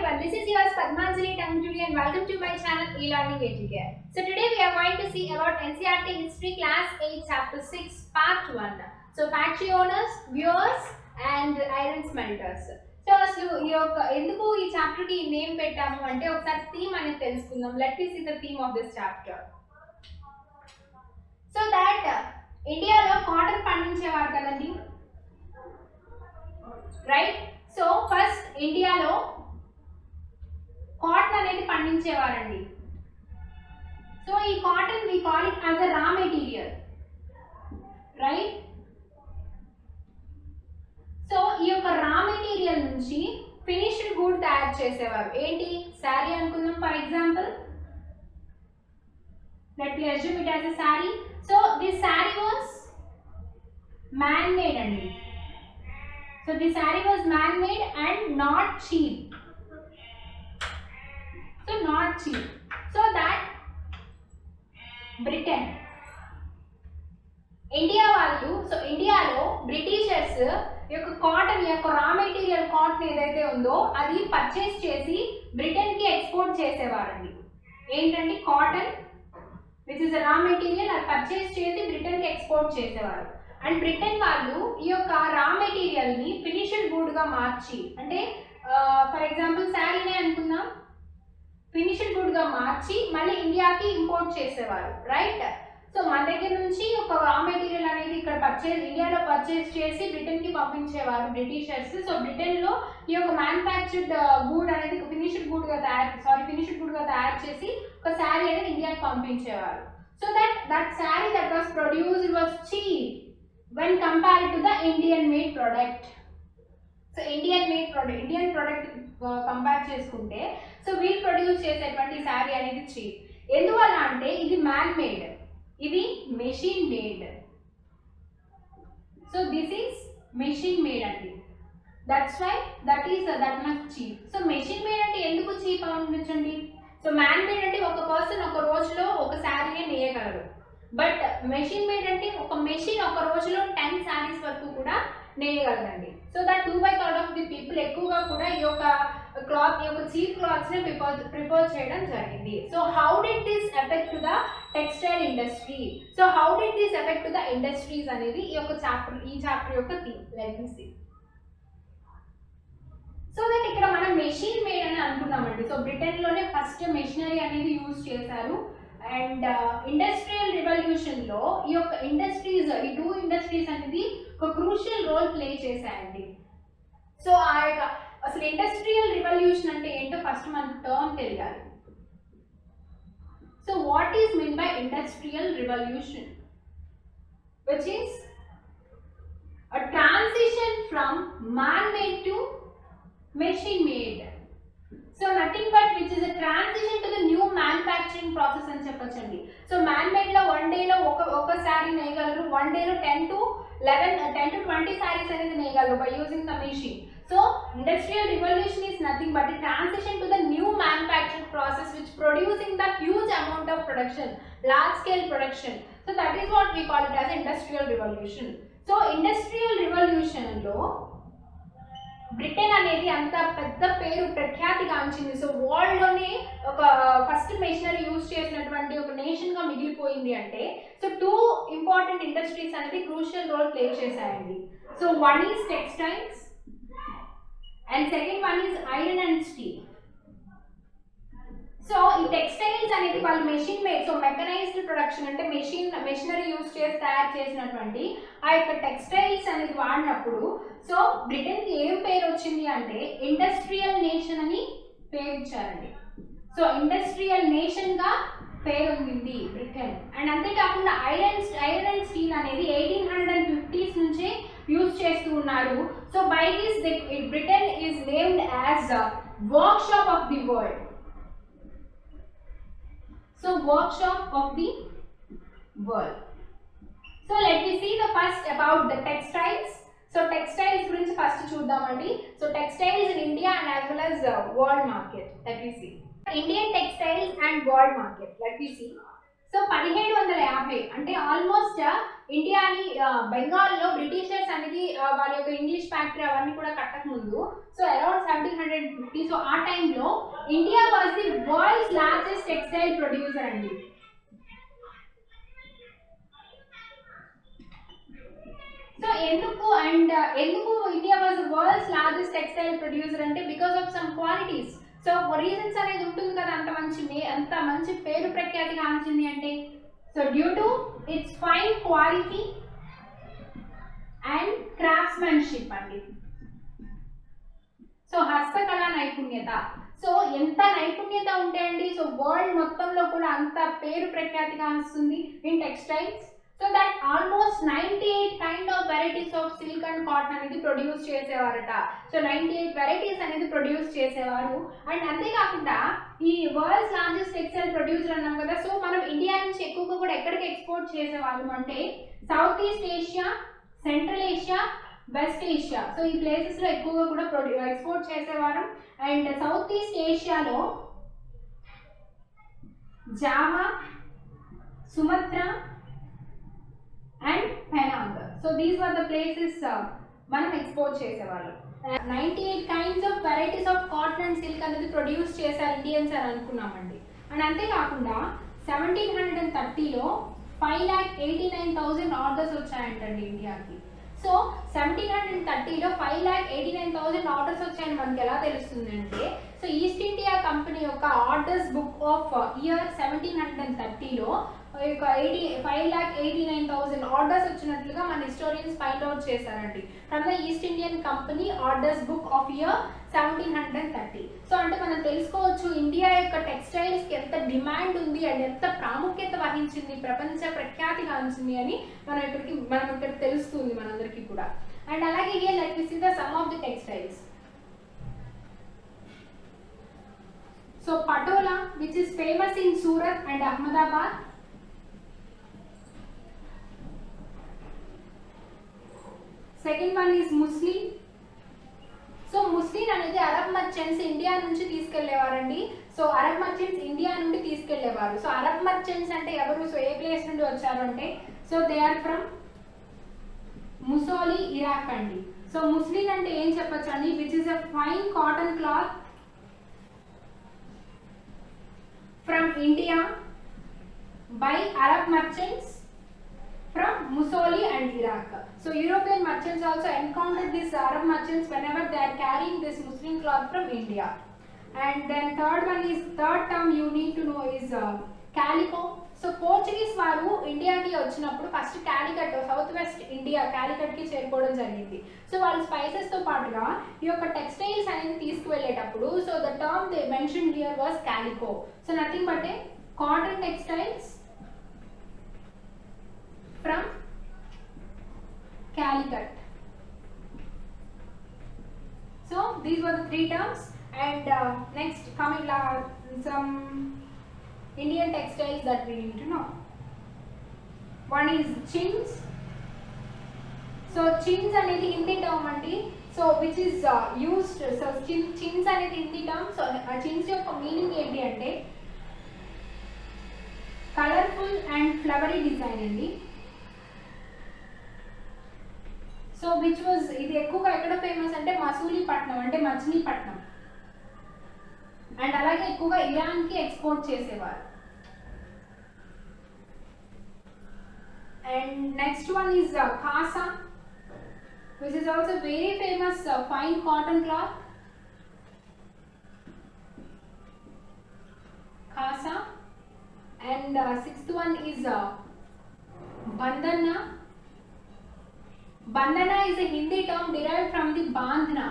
everyone, this is yours Padmanjali Tangturi and welcome to my channel E-Learning Educare. So today we are going to see about NCERT History Class 8 Chapter 6 Part 1. So factory owners, viewers and iron smelters. So అసలు ఈ యొక్క ఎందుకు ఈ chapter కి name పెట్టాము అంటే ఒకసారి theme అనేది తెలుసుకుందాం. Let me see the theme of this chapter. So that ఇండియాలో కాటన్ పండించేవారు కదండి, రైట్? సో ఫస్ట్ ఇండియాలో కాటన్ అనేది పండించేవారండి. సో ఈ cotton we call it as a raw material, right? So ఈ యొక్క రా మెటీరియల్ నుంచి ఫినిష్డ్ గుడ్ తయారు చేసేవారు. ఏంటి? శారీ అనుకుందాం for example. Let me assume it as a sari. So this sari was man made అండి. So the saree was man-made and not cheap. So not cheap. So that Britain, India వాళ్ళు, so ఇండియాలో Britishers యొక్క cotton యొక్క raw material cotton ఏదైతే ఉందో అది purchase చేసి Britain కి ఎక్స్పోర్ట్ చేసేవారండి. ఏంటంటే cotton which is raw material అది పర్చేస్ చేసి బ్రిటన్ కి ఎక్స్పోర్ట్ చేసేవారు. అండ్ బ్రిటన్ వాళ్ళు ఈ యొక్క రా మెటీరియల్ ని ఫినిష్డ్ గుడ్ గా మార్చి, అంటే ఫర్ ఎగ్జాంపుల్ శారీనే అనుకుందాం, ఫినిష్డ్ గుడ్ గా మార్చి మళ్ళీ ఇండియాకి ఇంపోర్ట్ చేసేవారు, రైట్? సో మన దగ్గర నుంచి ఒక రా మెటీరియల్ అనేది ఇక్కడ ఇండియాలో పర్చేస్ చేసి బ్రిటన్ కి పంపించేవారు బ్రిటిషర్స్. సో బ్రిటన్ లో ఈ యొక్క మ్యానుఫ్యాక్చర్డ్ గూడ్ అనేది ఫినిష్డ్ గుడ్ గా తయారు చేసి ఒక శారీ అనేది ఇండియాకి పంపించేవారు. So that sari that was produced was cheap when compared to the Indian made product. So Indian product compare చేసుకుంటే సో వీళ్ళు ప్రొడ్యూస్ చేసేటువంటి శారీ అనేది చీప్. ఎందువల్ల అంటే ఇది మ్యాన్ మేడ్, ఇది machine made. So this is machine made అండి. That's why that much cheap. So machine made అంటే ఎందుకు చీప్ అనిపించండి? సో మ్యాన్ మేడ్ అంటే ఒక పర్సన్ ఒక రోజులో ఒక శారీనే నేయగలరు. బట్ మెషిన్ మేడ్ అంటే ఒక మెషిన్ ఒక రోజులో 10 శారీస్ వరకు కూడా నేయగలదండి. So that 2/3 of the people ఎక్కువగా కూడా ఈ యొక్క క్లాత్, ఈ యొక్క చీప్ క్లాత్స్ ని ప్రిఫర్ చేయడం జరిగింది. So how did this effect to the textile industry? So how did this effect to the industries అనేది ఈ చాప్టర్ యొక్క theme. Let me see. So that ఇక్కడ మనం మెషిన్ మేడ్ అని అనుకున్నామండి. సో బ్రిటన్ లోనే ఫస్ట్ మెషినరీ అనేది యూజ్ చేశారు. అండ్ ఇండస్ట్రియల్ రివల్యూషన్ లో ఈ యొక్క ఇండస్ట్రీస్, ఈ 2 ఇండస్ట్రీస్ అనేది ఒక క్రూషియల్ రోల్ ప్లే చేశాయండి. సో ఆ యొక్క అసలు ఇండస్ట్రియల్ రివల్యూషన్ అంటే ఏంటో ఫస్ట్ మనకు టర్మ్ తెలియాలి. So what is mean by industrial revolution? Which is a transition from man-made to machine-made. So nothing but which is a transition to the new manufacturing process అని చెప్పొచ్చండి. So man made లో one day లో ఒక sari నేయగలరు, one day లో 10 to 20 saris అనేది నేయగలరు by using the machine. So industrial revolution is nothing but a transition to the new manufacturing process which producing the huge amount of production, large scale production. So that is what we call it as industrial revolution. So industrial revolution లో Britain అనేది అంత పెద్ద పేరు ప్రఖ్యాతి గాంచింది. So world లోనే ఒక first machinery use చేసినటువంటి ఒక నేషన్ గా మిగిలిపోయింది అంటే సో 2 ఇంపార్టెంట్ ఇండస్ట్రీస్ అనేది క్రూషియల్ రోల్ ప్లే చేశాయండి. So one is textiles and second one is iron and steel. So ఈ టెక్స్టైల్స్ అనేది వాళ్ళు machine made, so mechanized production అంటే మెషినరీ యూజ్ చేసి తయారు చేసినటువంటి ఆ యొక్క టెక్స్టైల్స్ అనేది వాడినప్పుడు సో బ్రిటన్ కి ఏం పేరు వచ్చింది అంటే ఇండస్ట్రియల్ నేషన్ అని పేరు ఇచ్చారండి. సో ఇండస్ట్రియల్ నేషన్ గా పేరు ఉంది బ్రిటన్. అండ్ అంతేకాకుండా ఐరన్ అండ్ స్టీల్ అనేది 1850s నుంచే యూజ్ చేస్తూ ఉన్నారు. So by this Britain is named as work shop of the world. So workshop of the world. So let me see the first about the textiles. So textiles గురించి first చూద్దామండి. So textiles in India and as well as world market. Let me see. Indian textiles and world market. Let me see. So 1750 అంటే almost ఇండియాని బెంగాల్లో Britishers అనేది వాళ్ళ యొక్క English factory అవన్నీ కూడా కట్టక ముందు సో అరౌండ్ 1750 సో ఆ టైంలో India was the world's largest textile producer అండి. సో ఎందుకు India was world's largest textile producer అంటే because of some qualities. So reasons అనేది ఉంటుంది కదా, అంత మంచి పేరు ప్రఖ్యాతి కాంచింది అంటే. So due to its fine quality and craftsmanship అండి. సో హస్తకళా నైపుణ్యత. సో ఎంత నైపుణ్యత ఉంటే అండి, సో వరల్డ్ మొత్తంలో కూడా అంత పేరు ప్రఖ్యాతిగా వస్తుంది in textiles. So that almost 98 kind of varieties of silk and cotton అనేది ప్రొడ్యూస్ చేసేవారట. సో 98 వెరైటీస్ అనేది ప్రొడ్యూస్ చేసేవారు. అండ్ అంతేకాకుండా ఈ వరల్డ్స్ లార్జెస్ట్ టెక్స్టైల్ ప్రొడ్యూసర్ అన్నాం కదా, సో మనం ఇండియా నుంచి ఎక్కువగా కూడా ఎక్కడికి ఎక్స్పోర్ట్ చేసేవాళ్ళం అంటే South East Asia, Central Asia, West Asia. So ఈ ప్లేసెస్లో ఎక్కువగా కూడా ఎక్స్పోర్ట్ చేసేవారు. అండ్ సౌత్ ఈస్ట్ ఏషియాలో Java, Sumatra and Penang. So these are the places మనం ఎక్స్పోర్ట్ చేసేవాళ్ళు. 98 kinds of varieties of cotton and silk అనేది ప్రొడ్యూస్ చేశారు ఇండియన్స్ అని అనుకున్నామండి. అండ్ అంతేకాకుండా 1730లో 5,89,000 ఆర్డర్స్ వచ్చాయంటండి ఇండియాకి. సో 1730లో 5,89,000 ఆర్డర్స్ వచ్చాయని మనకి ఎలా తెలుస్తుంది అంటే, సో ఈస్ట్ ఇండియా కంపెనీ యొక్క ఆర్డర్స్ బుక్ ఆఫ్ ఇయర్ 1730లో 5,89,000 ఆర్డర్స్ వచ్చినట్లుగా మన హిస్టోరియన్స్ ఫైండ్ అవుట్ చేశారండి from the East Indian Company orders book of year 1730. So అంటే మనం తెలుసుకోవచ్చు ఇండియా యొక్క టెక్స్టైల్స్ కి ఎంత డిమాండ్ ఉంది అండ్ ఎంత ప్రాముఖ్యత వహించింది, ప్రపంచ ప్రఖ్యాతి గాంచింది అని మనం ఇక్కడ తెలుస్తుంది మనందరికీ కూడా. అండ్ అలాగే here like we see the some of the textiles. So Patola which is famous in Surat and Ahmedabad. Second one is muslin. So muslin అనేది అరబ్ మర్చెంట్స్ ఇండియా నుంచి తీసుకెళ్లేవారండి. సో అరబ్ మర్చెంట్స్ ఇండియా నుండి తీసుకెళ్లేవారు. సో అరబ్ మర్చెంట్స్ అంటే ఎవరు, so ఏ place నుండి వచ్చారు అంటే, సో దే ఆర్ ఫ్రమ్ ముసోలి, ఇరాక్ అండి. సో ముస్లిం అంటే ఏం చెప్పొచ్చు అండి, which is a fine cotton cloth from India by Arab merchants from Musoli and Iraq. So European merchants also encountered these Arab merchants whenever they are carrying this Muslim cloth from India. And then third term you need to know is calico. So Portuguese వారు ఇండియాకి వచ్చినప్పుడు first Calicut, south west India Calicut కి చేరుకోవడం జరిగింది. So వాళ్ళు spices తో పాటుగా ఈ యొక్క టెక్స్టైల్స్ అనేది తీసుకువెళ్ళేటప్పుడు, so the term they mention here was calico. So nothing but a cotton textiles from Calicut. So these were the three terms. And next coming some Indian textiles that we need to know. One is chins. So chins అనేది Hindi term అండి. So which is used, so chins అనేది Hindi term. So chins యొక్క meaning ఏంటి అంటే colourful and flowery design అండి. So which was, ఇది ఎక్కువగా ఎక్కడ ఫేమస్ అంటే మసూలీపట్నం అంటే మచిలీపట్నం, అండ్ అలాగే ఎక్కువగా ఇరాన్కి ఎక్స్పోర్ట్ చేసేవారు. And next one is khasa which is also very famous fine cotton cloth. Khasa. And sixth one is bandhana. Bandhana is a Hindi term derived from the bandhna.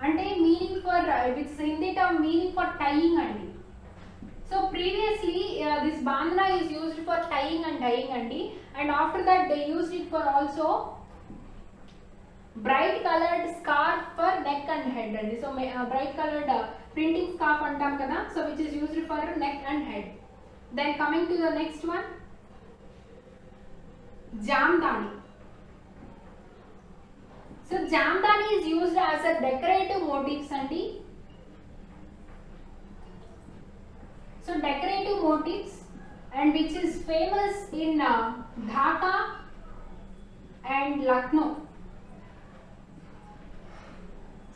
అంటే meaning for, it's Hindi term meaning for tying అండి. So previously this bandhna is used for tying and dyeing అండి. And after that they used it for also bright colored scarf for neck and head అండి. So bright colored printing scarf అంటాం కదా, so which is used for neck and head. Then coming to the next one, Jamdani. So Jamdani is used as a decorative motifs andi. So decorative motifs, and which is famous in Dhaka and Lucknow.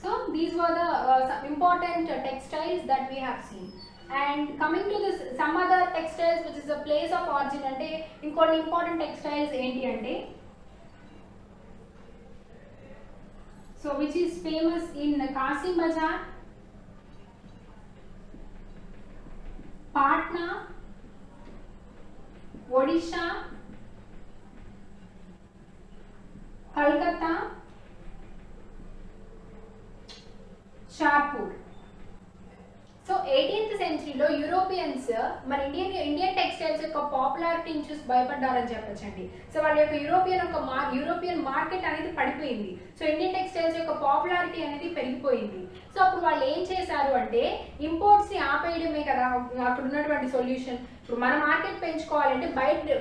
So these were the some important textiles that we have seen. And coming to this some other textiles which is a place of origin ante inkoonni important textiles enti ante, so which is famous in Kasim Bazar, Patna, Odisha, Kolkata, Shahpur. So 18th సెంచరీలో Europeans మన Indian textiles యొక్క పాపులారిటీని చూసి భయపడ్డారని చెప్పొచ్చండి. So వాళ్ళ యొక్క European market అనేది పడిపోయింది. సో ఇండియన్ టెక్స్టైల్స్ యొక్క పాపులారిటీ అనేది పెరిగిపోయింది. సో అప్పుడు వాళ్ళు ఏం చేశారు అంటే ఇంపోర్ట్స్ని ఆపేయడమే కదా అక్కడ ఉన్నటువంటి సొల్యూషన్. ఇప్పుడు మన మార్కెట్ పెంచుకోవాలంటే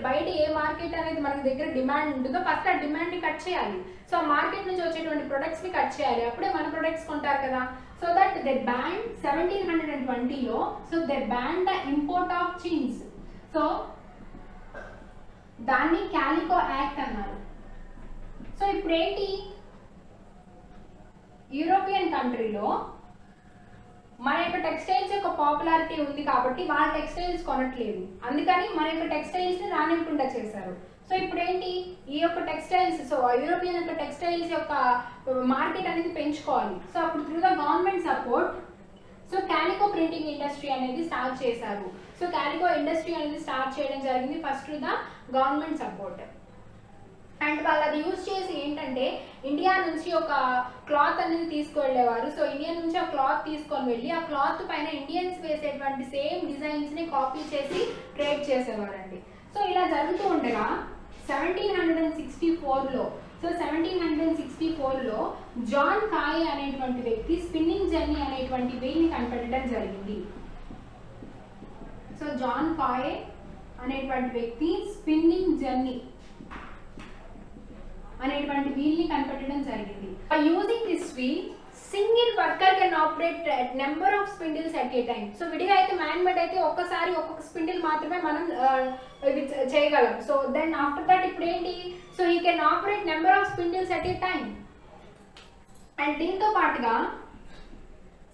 బయట ఏ మార్కెట్ అనేది మన దగ్గర డిమాండ్ ఉంటుందో ఫస్ట్ ఆ డిమాండ్ని కట్ చేయాలి. సో ఆ మార్కెట్ నుంచి వచ్చేటువంటి ప్రొడక్ట్స్ని కట్ చేయాలి, అప్పుడే మన ప్రొడక్ట్స్ కొంటారు కదా. So that they banned 1720లో, so they banned the import of jeans. So దాన్ని క్యాలికో యాక్ట్ అన్నారు. సో ఇప్పుడు ఏంటి, యూరోపియన్ కంట్రీలో మన యొక్క టెక్స్టైల్స్ యొక్క పాపులారిటీ ఉంది కాబట్టి వాళ్ళ టెక్స్టైల్స్ కొనట్లేదు, అందుకని మన యొక్క టెక్స్టైల్స్ని రానివ్వకుండా చేశారు. సో ఇప్పుడు ఏంటి, ఈ యొక్క టెక్స్టైల్స్, సో యూరోపియన్ యొక్క టెక్స్టైల్స్ యొక్క మార్కెట్ అనేది పెంచుకోవాలి. సో అప్పుడు through the government support so calico printing industry అనేది స్టార్ట్ చేశారు. సో క్యాలికో ఇండస్ట్రీ అనేది స్టార్ట్ చేయడం జరిగింది first through the government support. And వాళ్ళు అది యూజ్ చేసి ఏంటంటే ఇండియా నుంచి ఒక క్లాత్ అనేది తీసుకువెళ్ళేవారు. సో ఇండియా నుంచి ఆ క్లాత్ తీసుకొని వెళ్ళి ఆ క్లాత్ పైన ఇండియన్స్ వేసేటువంటి సేమ్ డిజైన్స్ని కాపీ చేసి ట్రేడ్ చేసేవారండి. సో ఇలా జరుగుతూ ఉండగా 1764లో, సో 1764లో జాన్ కాయ్ అనేటువంటి వ్యక్తి స్పిన్నింగ్ జెన్నీ అనేటువంటి వీల్ని కనిపెట్టడం జరిగింది. సో జాన్ కాయ్ అనేటువంటి వ్యక్తి స్పిన్నింగ్ జెన్నీ అనేటువంటి వీల్ని కనిపెట్టడం జరిగింది. By using this wheel single worker can operate number of spindles at a time. So విడిగా అయితే మ్యాన్ మేడ్ అయితే ఒక్కసారి ఒక్కొక్క స్పిండిల్ మాత్రమే మనం చేయగలం. సో దెన్ ఆఫ్టర్ దట్ ఇప్పుడు ఏంటి, so he can operate number of spindles at a time. And దీంతో పాటుగా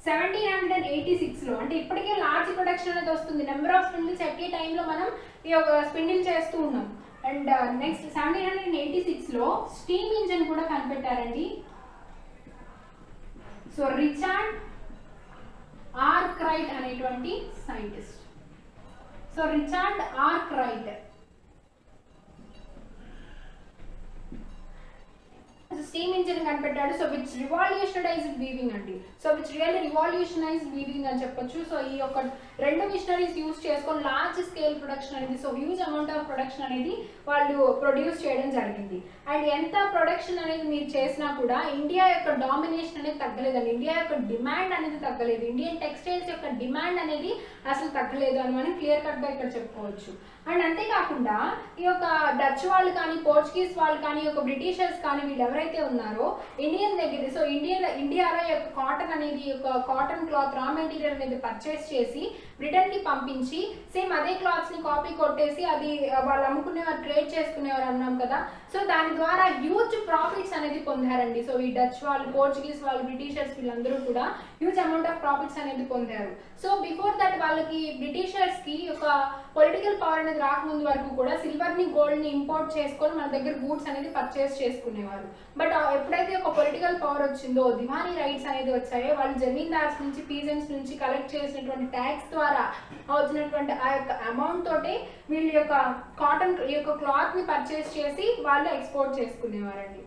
1786లో అంటే ఇప్పటికే లార్జ్ ప్రొడక్షన్ అనేది వస్తుంది, number of spindles at a టైంలో మనం ఈ యొక్క స్పిండిల్ చేస్తూ ఉన్నాం. అండ్ నెక్స్ట్ 1786లో స్టీమ్ ఇంజన్ కూడా కనిపెట్టారండి. సో రిచర్డ్ ఆర్క్రైట్ అనేటువంటి scientist. So Richard Arkwright steam engine కనిపెట్టాడు. సో విచ్ రివాల్యూషనైజ్డ్ వీవింగ్ అండి. So which really revolutionized weaving అని చెప్పొచ్చు. సో ఈ యొక్క రెండు మిషనరీస్ యూజ్ చేసుకొని లార్జ్ స్కేల్ ప్రొడక్షన్ అనేది, so huge amount of production అనేది వాళ్ళు ప్రొడ్యూస్ చేయడం జరిగింది. అండ్ ఎంత ప్రొడక్షన్ అనేది మీరు చేసినా కూడా ఇండియా యొక్క డామినేషన్ అనేది తగ్గలేదండి, ఇండియా యొక్క డిమాండ్ అనేది తగ్గలేదు, ఇండియన్ టెక్స్టైల్స్ యొక్క డిమాండ్ అనేది అసలు తగ్గలేదు అని మనం క్లియర్ కట్గా ఇక్కడ చెప్పుకోవచ్చు. అండ్ అంతేకాకుండా ఈ యొక్క డచ్ వాళ్ళు కానీ పోర్చుగీస్ వాళ్ళు కానీ ఈ యొక్క బ్రిటిషర్స్ కానీ వీళ్ళు ఎవరైతే ఉన్నారో ఇండియన్ దగ్గర, సో ఇండియాలో యొక్క కాటన్ అనేది, యొక్క కాటన్ క్లాత్ రా మెటీరియల్ అనేది పర్చేస్ చేసి బ్రిటన్కి పంపించి సేమ్ అదే క్లాత్స్ని కాపీ కొట్టేసి అది వాళ్ళు అమ్ముకునేవారు, ట్రేడ్ చేసుకునేవారు అన్నాం కదా. సో దాని ద్వారా హ్యూజ్ ప్రాఫిట్స్ అనేది పొందారండి. సో ఈ డచ్ వాళ్ళు, పోర్చుగీస్ వాళ్ళు, బ్రిటిషర్స్ వీళ్ళందరూ కూడా హ్యూజ్ అమౌంట్ ఆఫ్ ప్రాఫిట్స్ అనేది పొందారు. సో బిఫోర్ దట్ వాళ్ళకి బ్రిటిషర్స్కి ఒక పొలిటికల్ పవర్ అనేది రాకముందు వరకు కూడా సిల్వర్ని గోల్డ్ని ఇంపోర్ట్ చేసుకొని మన దగ్గర గూడ్స్ అనేది పర్చేస్ చేసుకునేవారు. బట్ ఎప్పుడైతే ఒక పొలిటికల్ పవర్ వచ్చిందో, దివానీ రైట్స్ అనేది వచ్చాయో, వాళ్ళు జమీందార్స్ నుంచి, పీజెంట్స్ నుంచి కలెక్ట్ చేసినటువంటి ట్యాక్స్ ద్వారా వచ్చినటువంటి ఆ యొక్క అమౌంట్ తోటే వీళ్ళ యొక్క కాటన్, ఈ యొక్క క్లాత్ని పర్చేస్ చేసి వాళ్ళు ఎక్స్పోర్ట్ చేసుకునేవారండి.